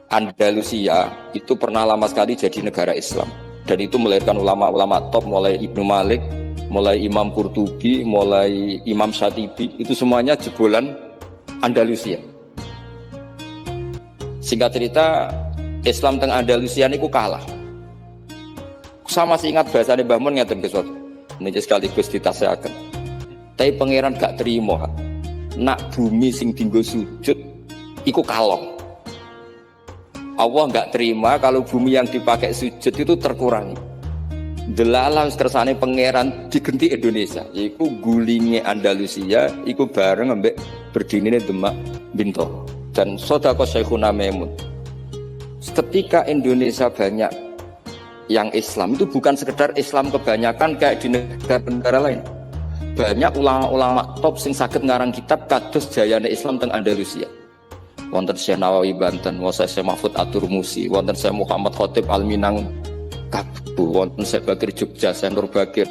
Andalusia itu pernah lama sekali jadi negara Islam, dan itu melahirkan ulama-ulama top, mulai Ibnu Malik, mulai Imam Qurtubi, mulai Imam Syatibi, itu semuanya jebolan Andalusia. Singkat cerita, Islam teng Andalusia niku kalah. Saya masih ingat bahasane Mbah Mun ngeten Gus. Niki sekaligus ditasehaken. Tapi pangeran gak terima. Nak bumi sing dinggo sujud iku kalong. Allah gak terima kalau bumi yang dipakai sujud itu terkurangi. Delala kersane pangeran digenti Indonesia. Iku gulinge Andalusia, iku bareng ambek berdinine Demak Bintoro. Dan Sodako Syekhuna Maimun. Ketika Indonesia banyak yang Islam, itu bukan sekedar Islam kebanyakan kayak di negara-negara lain. Banyak ulama-ulama top sing saged ngarang kitab kados jayane Islam teng Andalusia. Wonten Syekh Nawawi Banten, wonten Syekh Mahfud At-Turmusi, wonten Syekh Muhammad Khatib Al-Minang Kabu, wonten Syekh Bakir Jogja, Syekh Nur Bakir.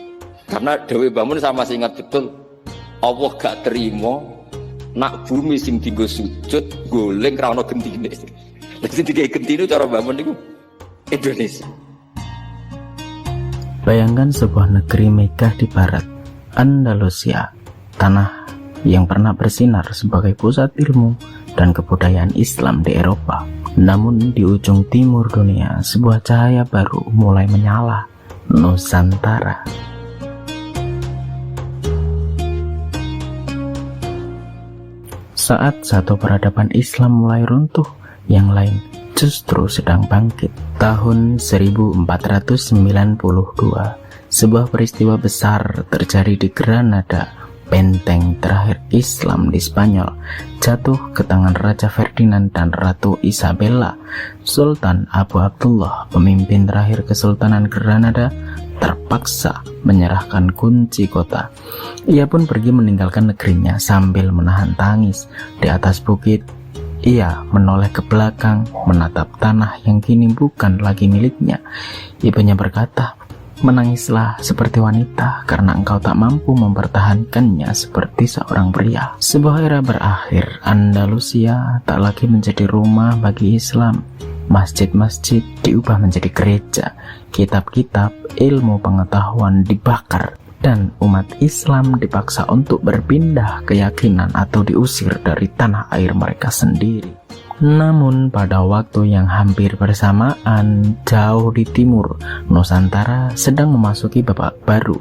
Karena Dewi Bangun sama masih ingat betul, Allah gak terima nak bumi sing dienggo sujud goleng ra ono gentine. Lha sing digawe gentine cara Bangun niku Indonesia. Bayangkan sebuah negeri megah di barat, Andalusia, tanah yang pernah bersinar sebagai pusat ilmu dan kebudayaan Islam di Eropa. Namun di ujung timur dunia, sebuah cahaya baru mulai menyala, Nusantara. Saat satu peradaban Islam mulai runtuh, yang lain justru sedang bangkit. Tahun 1492, sebuah peristiwa besar terjadi di Granada. Benteng terakhir Islam di Spanyol jatuh ke tangan Raja Ferdinand dan Ratu Isabella. Sultan Abu Abdullah, pemimpin terakhir Kesultanan Granada, terpaksa menyerahkan kunci kota. Ia pun pergi meninggalkan negerinya sambil menahan tangis. Di atas bukit, ia menoleh ke belakang, menatap tanah yang kini bukan lagi miliknya. Ibunya berkata, "Menangislah seperti wanita, karena engkau tak mampu mempertahankannya seperti seorang pria." Sebuah era berakhir. Andalusia tak lagi menjadi rumah bagi Islam. Masjid-masjid diubah menjadi gereja. Kitab-kitab ilmu pengetahuan dibakar. Dan umat Islam dipaksa untuk berpindah keyakinan atau diusir dari tanah air mereka sendiri. Namun pada waktu yang hampir bersamaan, jauh di timur, Nusantara sedang memasuki babak baru.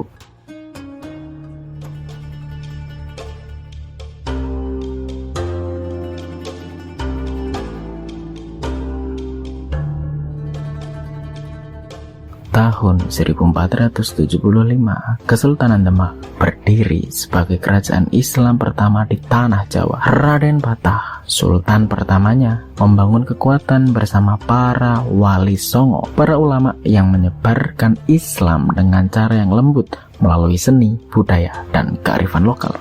Tahun 1475, Kesultanan Demak berdiri sebagai kerajaan Islam pertama di tanah Jawa. Raden Patah, sultan pertamanya, membangun kekuatan bersama para wali songo, para ulama yang menyebarkan Islam dengan cara yang lembut melalui seni, budaya, dan kearifan lokal.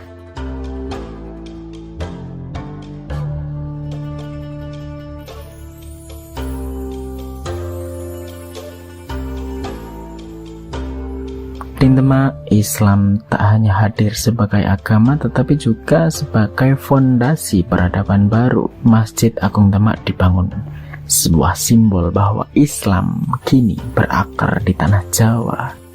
Di Demak, Islam tak hanya hadir sebagai agama tetapi juga sebagai fondasi peradaban baru. Masjid Agung Demak dibangun, sebuah simbol bahwa Islam kini berakar di tanah Jawa.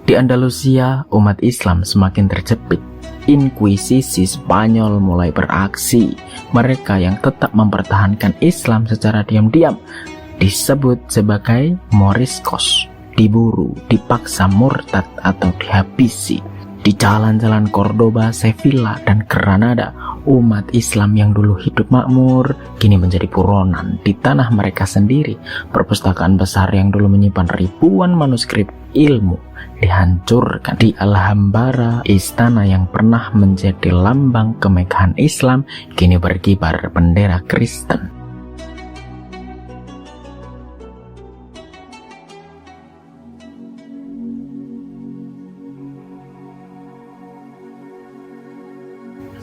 Di Andalusia, umat Islam semakin terjepit. Inkuisisi Spanyol mulai beraksi. Mereka yang tetap mempertahankan Islam secara diam-diam disebut sebagai Moriscos, diburu, dipaksa murtad atau dihabisi. Di jalan-jalan Cordoba, Sevilla, dan Granada, umat Islam yang dulu hidup makmur kini menjadi buronan di tanah mereka sendiri. Perpustakaan besar yang dulu menyimpan ribuan manuskrip ilmu dihancurkan. Di Alhambra, istana yang pernah menjadi lambang kemegahan Islam kini berkibar bendera Kristen.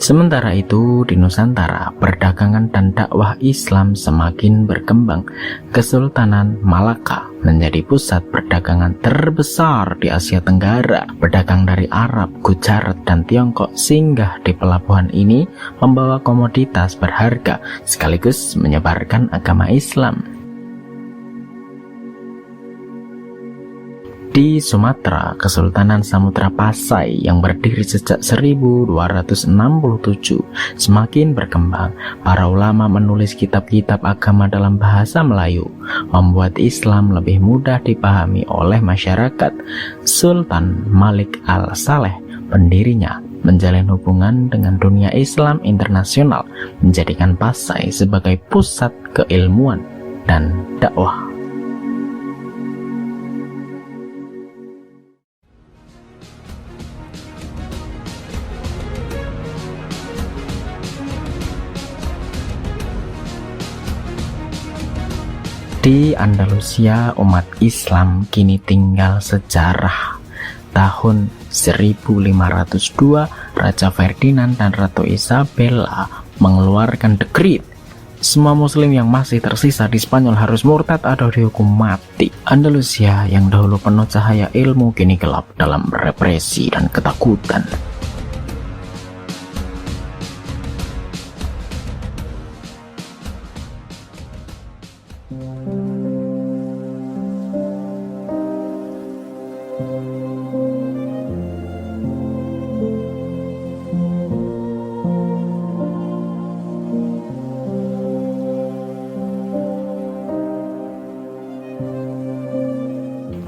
Sementara itu, di Nusantara, perdagangan dan dakwah Islam semakin berkembang. Kesultanan Malaka menjadi pusat perdagangan terbesar di Asia Tenggara. Pedagang dari Arab, Gujarat, dan Tiongkok singgah di pelabuhan ini membawa komoditas berharga sekaligus menyebarkan agama Islam. Di Sumatera, Kesultanan Samudra Pasai yang berdiri sejak 1267 semakin berkembang. Para ulama menulis kitab-kitab agama dalam bahasa Melayu, membuat Islam lebih mudah dipahami oleh masyarakat. Sultan Malik Al-Saleh, pendirinya, menjalin hubungan dengan dunia Islam internasional, menjadikan Pasai sebagai pusat keilmuan dan dakwah. Di Andalusia, umat Islam kini tinggal sejarah. Tahun 1502, Raja Ferdinand dan Ratu Isabella mengeluarkan dekrit. Semua muslim yang masih tersisa di Spanyol harus murtad atau dihukum mati. Andalusia yang dahulu penuh cahaya ilmu kini gelap dalam represi dan ketakutan.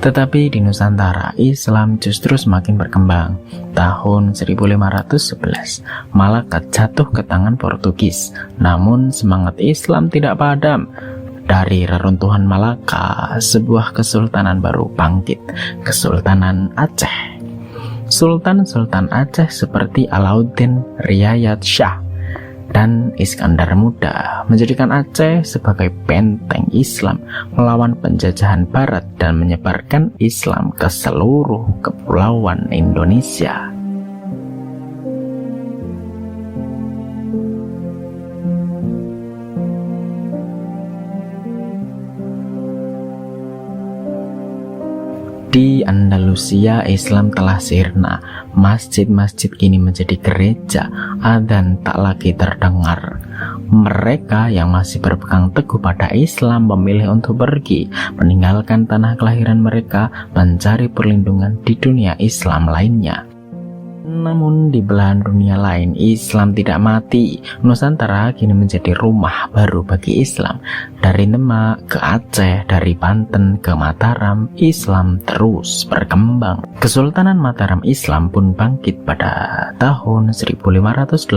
Tetapi di Nusantara, Islam justru semakin berkembang. Tahun 1511, Malaka jatuh ke tangan Portugis. Namun semangat Islam tidak padam. Dari reruntuhan Malaka, sebuah kesultanan baru bangkit, Kesultanan Aceh. Sultan-sultan Aceh seperti Alauddin Riayat Shah dan Iskandar Muda menjadikan Aceh sebagai benteng Islam melawan penjajahan Barat dan menyebarkan Islam ke seluruh kepulauan Indonesia. Di Andalusia, Islam telah sirna. Masjid-masjid kini menjadi gereja, adzan tak lagi terdengar. Mereka yang masih berpegang teguh pada Islam memilih untuk pergi, meninggalkan tanah kelahiran mereka, mencari perlindungan di dunia Islam lainnya. Namun di belahan dunia lain, Islam tidak mati. Nusantara kini menjadi rumah baru bagi Islam. Dari Demak ke Aceh, dari Banten ke Mataram, Islam terus berkembang. Kesultanan Mataram Islam pun bangkit pada tahun 1586,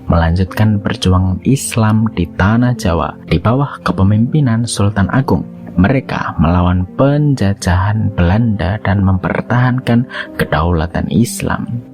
melanjutkan perjuangan Islam di tanah Jawa di bawah kepemimpinan Sultan Agung. Mereka melawan penjajahan Belanda dan mempertahankan kedaulatan Islam.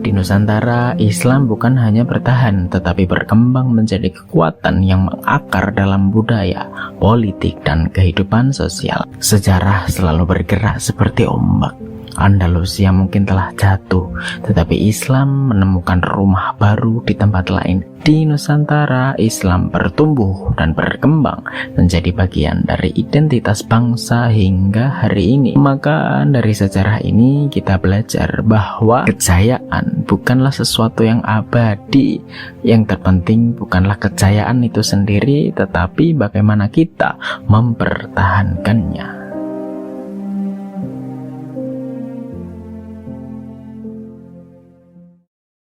Di Nusantara, Islam bukan hanya bertahan, tetapi berkembang menjadi kekuatan yang mengakar dalam budaya, politik, dan kehidupan sosial. Sejarah selalu bergerak seperti ombak. Andalusia mungkin telah jatuh, tetapi Islam menemukan rumah baru di tempat lain. Di Nusantara, Islam bertumbuh dan berkembang menjadi bagian dari identitas bangsa hingga hari ini. Maka dari sejarah ini kita belajar bahwa kejayaan bukanlah sesuatu yang abadi. Yang terpenting bukanlah kejayaan itu sendiri, tetapi bagaimana kita mempertahankannya.